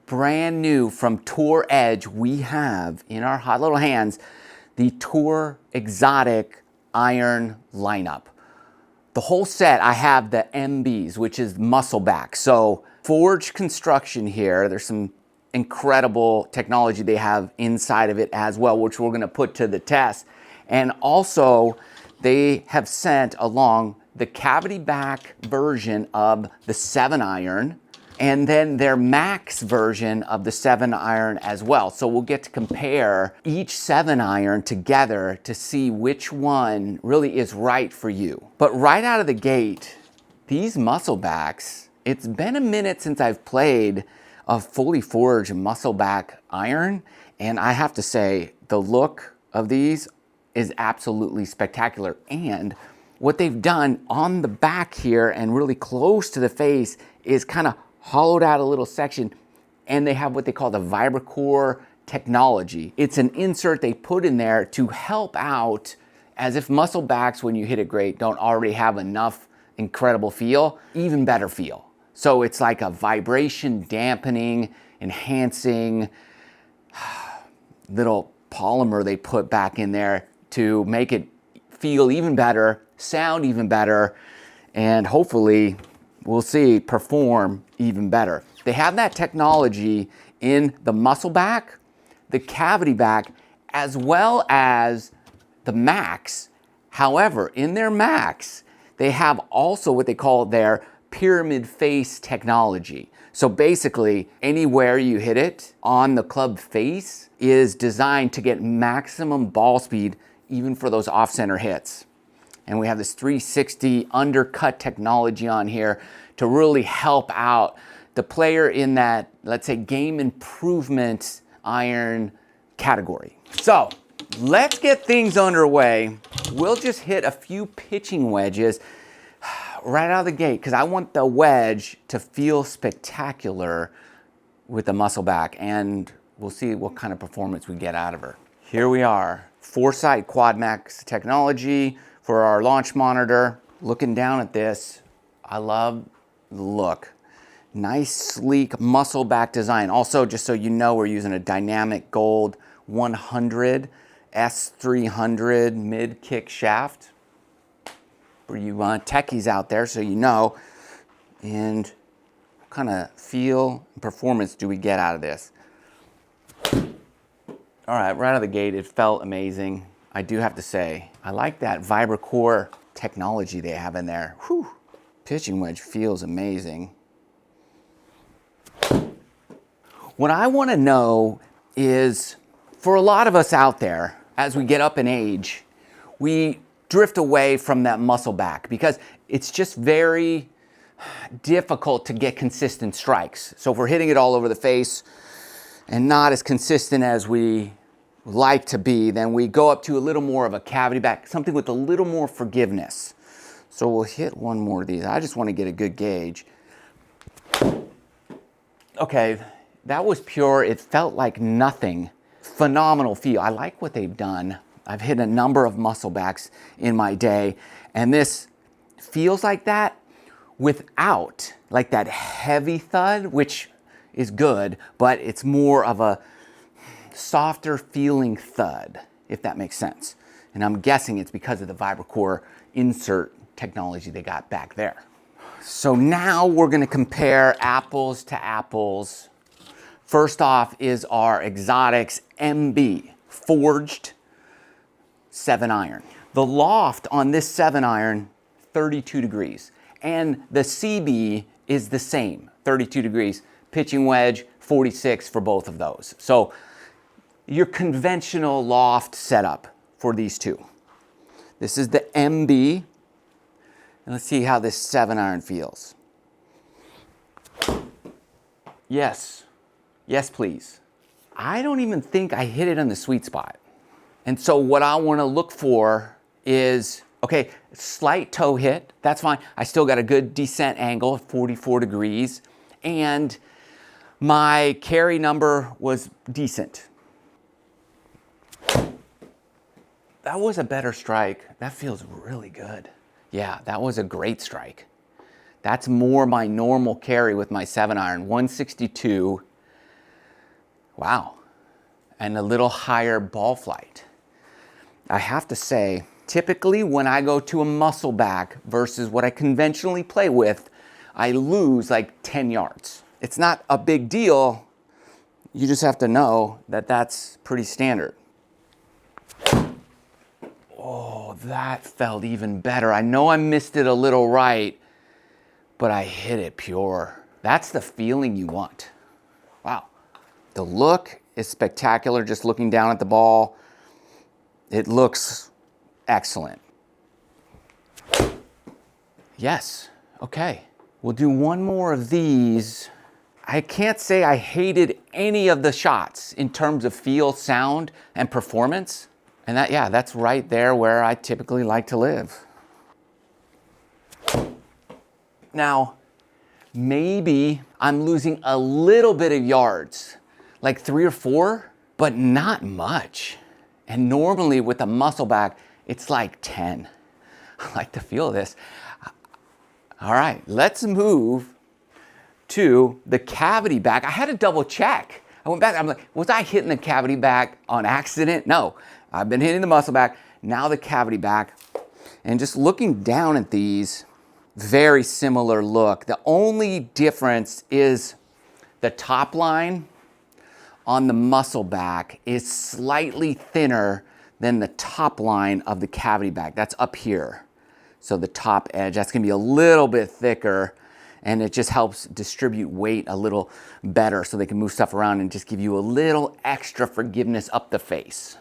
brand new from Tour Edge, we have in our hot little hands the Tour Exotic iron lineup. The whole set, I have the MBs, which is muscle back. So forged construction here. There's some incredible technology they have inside of it as well, which we're gonna put to the test. And also, they have sent along the cavity back version of the 7-iron, and then their max version of the 7-iron as well. So we'll get to compare each 7-iron together to see which one really is right for you. But right out of the gate, these muscle backs, it's been a minute since I've played a fully forged muscle back iron, and I have to say, the look of these is absolutely spectacular. And what they've done on the back here and really close to the face is kind of hollowed out a little section, and they have what they call the VibraCore technology. It's an insert they put in there to help out, as if muscle backs, when you hit it great, don't already have enough incredible feel, even better feel. So it's like a vibration dampening, enhancing little polymer they put back in there to make it feel even better, sound even better, and hopefully, we'll see, perform even better. They have that technology in the muscle back, the cavity back, as well as the max. However, in their max, they have also what they call their pyramid face technology. So basically, anywhere you hit it on the club face is designed to get maximum ball speed, even for those off-center hits. And we have this 360 undercut technology on here to really help out the player in that, let's say, game improvement iron category. So let's get things underway. We'll just hit a few pitching wedges right out of the gate, because I want the wedge to feel spectacular with the muscle back, and we'll see what kind of performance we get out of her. Here we are, Foresight Quad Max technology for our launch monitor. Looking down at this, I love the look. Nice, sleek, muscle back design. Also, just so you know, we're using a dynamic gold 100 S300 mid kick shaft for you techies out there, so you know. And what kind of feel and performance do we get out of this? All right, right out of the gate, it felt amazing. I do have to say, I like that VibraCore technology they have in there. Whew. Pitching wedge feels amazing. What I want to know is, for a lot of us out there, as we get up in age, we drift away from that muscle back because it's just very difficult to get consistent strikes. So if we're hitting it all over the face and not as consistent as we like to be, then we go up to a little more of a cavity back, something with a little more forgiveness. So we'll hit one more of these. I just want to get a good gauge. Okay, that was pure. It felt like nothing. Phenomenal feel. I like what they've done. I've hit a number of muscle backs in my day, and this feels like that without like that heavy thud, which is good, but it's more of a softer feeling thud, if that makes sense. And I'm guessing it's because of the VibraCore insert technology they got back there. So now we're gonna compare apples to apples. First off is our Exotics MB forged 7-iron. The loft on this 7-iron, 32 degrees. And the CB is the same, 32 degrees. Pitching wedge, 46 for both of those. So your conventional loft setup for these two. This is the MB. And let's see how this 7-iron feels. Yes, yes please. I don't even think I hit it on the sweet spot. And so what I want to look for is, okay, slight toe hit, that's fine. I still got a good descent angle, 44 degrees, and my carry number was decent. That was a better strike. That feels really good. Yeah, that was a great strike. That's more my normal carry with my 7-iron, 162. Wow. And a little higher ball flight. I have to say, typically when I go to a muscle back versus what I conventionally play with, I lose like 10 yards. It's not a big deal. You just have to know that that's pretty standard. Oh, that felt even better. I know I missed it a little right, but I hit it pure. That's the feeling you want. Wow. The look is spectacular just looking down at the ball. It looks excellent. Yes, okay. We'll do one more of these. I can't say I hated any of the shots in terms of feel, sound, and performance. And that, yeah, that's right there where I typically like to live. Now, maybe I'm losing a little bit of yards, like 3 or 4, but not much. And normally with a muscle back, it's like 10. I like the feel of this. All right, let's move to the cavity back. I had to double check. I went back, I'm like, was I hitting the cavity back on accident? No, I've been hitting the muscle back, now the cavity back. And just looking down at these, very similar look. The only difference is the top line on the muscle back is slightly thinner than the top line of the cavity back. That's up here. So the top edge, that's gonna be a little bit thicker, and it just helps distribute weight a little better so they can move stuff around and just give you a little extra forgiveness up the face.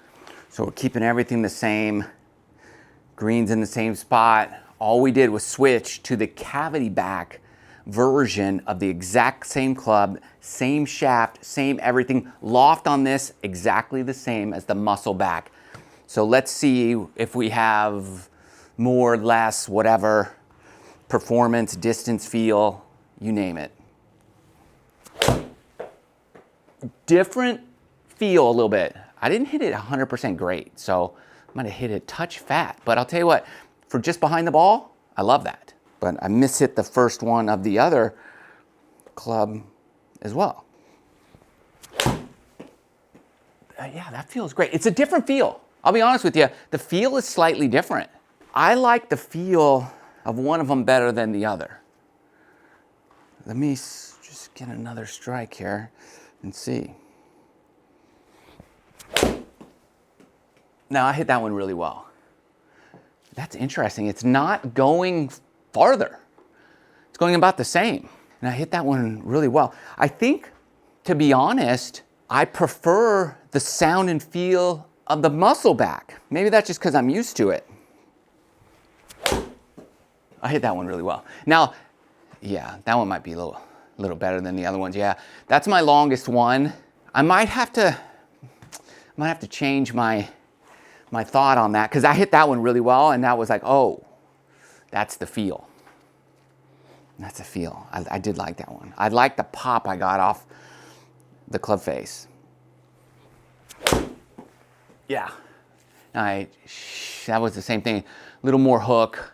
So we're keeping everything the same. Green's in the same spot. All we did was switch to the cavity back version of the exact same club, same shaft, same everything. Loft on this, exactly the same as the muscle back. So let's see if we have more, less, whatever, performance, distance, feel, you name it. Different feel a little bit. I didn't hit it 100% great, so I might have hit it touch fat. But I'll tell you what, for just behind the ball, I love that. But I mishit the first one of the other club as well. Yeah, that feels great. It's a different feel. I'll be honest with you, the feel is slightly different. I like the feel of one of them better than the other. Let me just get another strike here and see. Now, I hit that one really well. That's interesting. It's not going farther. It's going about the same. And I hit that one really well. I think, to be honest, I prefer the sound and feel of the muscle back. Maybe that's just because I'm used to it. I hit that one really well. Now, yeah, that one might be a little better than the other ones. Yeah, that's my longest one. I might have to change my thought on that because I hit that one really well and that was like, oh, that's the feel. That's a feel. I did like that one. I like the pop I got off the club face. Yeah, that was the same thing. A little more hook,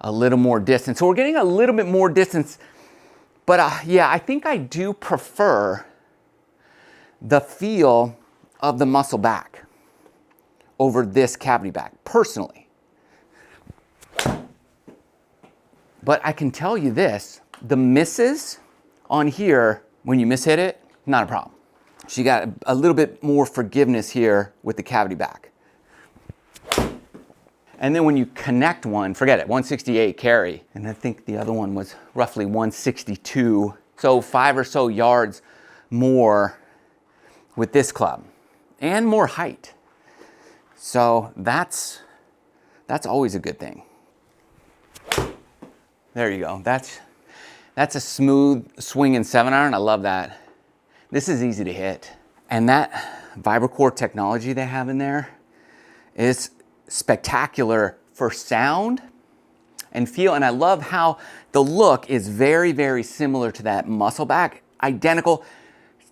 a little more distance. So we're getting a little bit more distance, but yeah, I think I do prefer the feel of the muscle back over this cavity back, personally. But I can tell you this, the misses on here, when you mishit it, not a problem. So you got a little bit more forgiveness here with the cavity back. And then when you connect one, forget it, 168 carry. And I think the other one was roughly 162. So 5 or so yards more with this club and more height. So that's always a good thing. There you go. That's a smooth swinging 7-iron. I love that. This is easy to hit. And that VibraCore technology they have in there is spectacular for sound and feel. And I love how the look is very, very similar to that muscle back. Identical.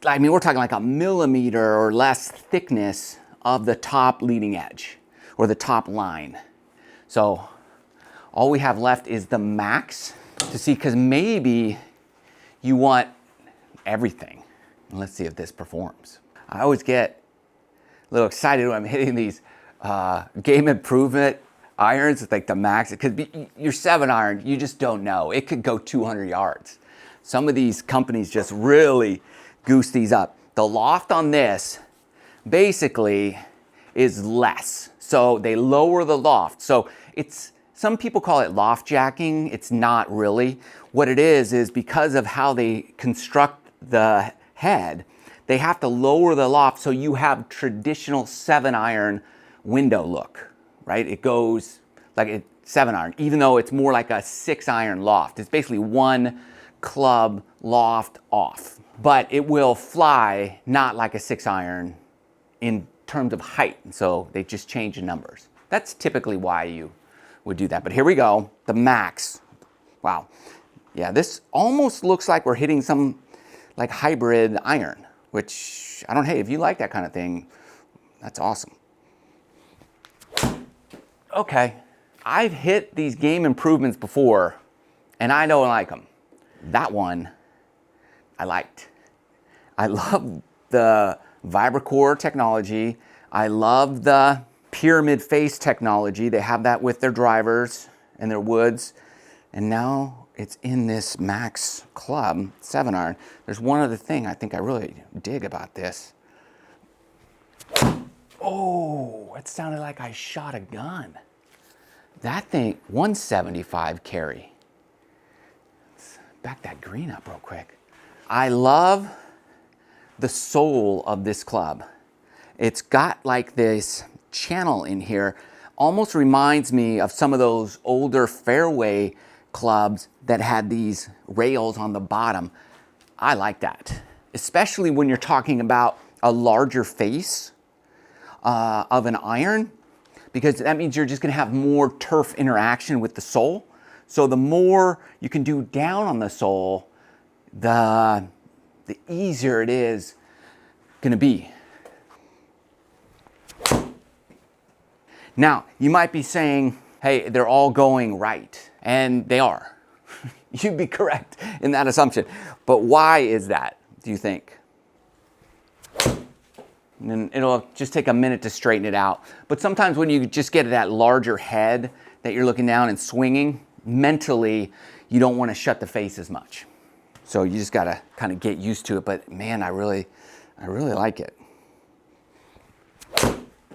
I mean, we're talking like a millimeter or less thickness of the top leading edge or the top line. So all we have left is the max to see, because maybe you want everything. Let's see if this performs. I always get a little excited when I'm hitting these game improvement irons. It's like the max, because your 7-iron, you just don't know. It could go 200 yards. Some of these companies just really goose these up. The loft on this basically is less. So they lower the loft. So some people call it loft jacking. It's not really. What it is because of how they construct the head, they have to lower the loft so you have traditional 7-iron window look, right? It goes like a 7-iron, even though it's more like a 6-iron loft. It's basically one club loft off, but it will fly not like a 6-iron in terms of height. So they just change the numbers. That's typically why you would do that. But here we go, the max. Wow. Yeah, this almost looks like we're hitting some like hybrid iron, which I don't, hey, if you like that kind of thing, that's awesome. Okay, I've hit these game improvements before and I don't like them. That one I liked. I love the VibraCore technology. I love the pyramid face technology. They have that with their drivers and their woods. And now it's in this Max Club 7-iron. There's one other thing I think I really dig about this. Oh, it sounded like I shot a gun. That thing, 175 carry. Let's back that green up real quick. I love the sole of this club. It's got like this channel in here. Almost reminds me of some of those older fairway clubs that had these rails on the bottom. I like that, especially when you're talking about a larger face of an iron, because that means you're just gonna have more turf interaction with the sole. So the more you can do down on the sole, the easier it is gonna be. Now, you might be saying, hey, they're all going right, and they are. You'd be correct in that assumption. But why is that, do you think? And it'll just take a minute to straighten it out. But sometimes when you just get that larger head that you're looking down and swinging, mentally, you don't want to shut the face as much. So you just gotta kind of get used to it. But man, I really like it.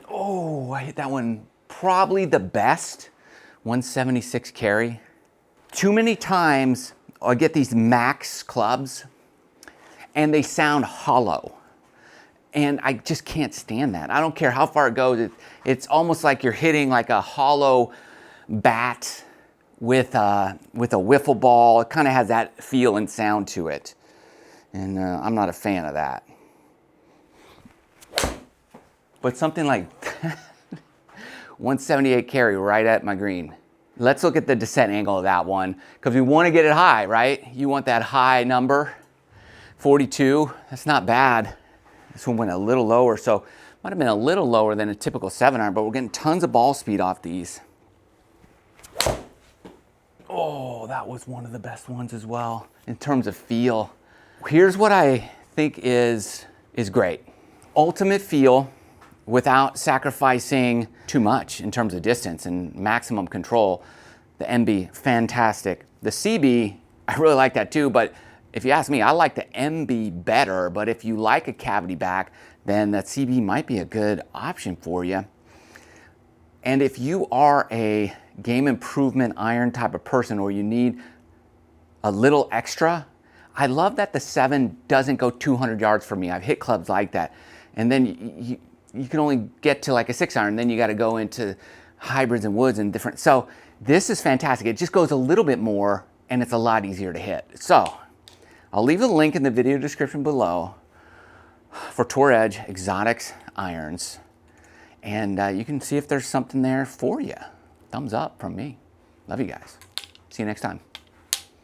Oh, I hit that one probably the best, 176 carry. Too many times I get these Max clubs and they sound hollow. And I just can't stand that. I don't care how far it goes. It's almost like you're hitting like a hollow bat with a wiffle ball. It kind of has that feel and sound to it. And I'm not a fan of that. But something like 178 carry right at my green. Let's look at the descent angle of that one, because we want to get it high, right? You want that high number, 42. That's not bad. This one went a little lower, so might have been a little lower than a typical 7-iron, but we're getting tons of ball speed off these. Oh, that was one of the best ones as well in terms of feel. Here's what I think is great. Ultimate feel without sacrificing too much in terms of distance and maximum control. The MB, fantastic. The CB, I really like that too, but if you ask me, I like the MB better, but if you like a cavity back, then that CB might be a good option for you. And if you are a game improvement iron type of person, or you need a little extra, I love that the 7 doesn't go 200 yards for me. I've hit clubs like that. And then you can only get to like a 6-iron, then you got to go into hybrids and woods and different. So this is fantastic. It just goes a little bit more and it's a lot easier to hit. So I'll leave a link in the video description below for Tour Edge Exotics irons. And you can see if there's something there for you. Thumbs up from me. Love you guys. See you next time.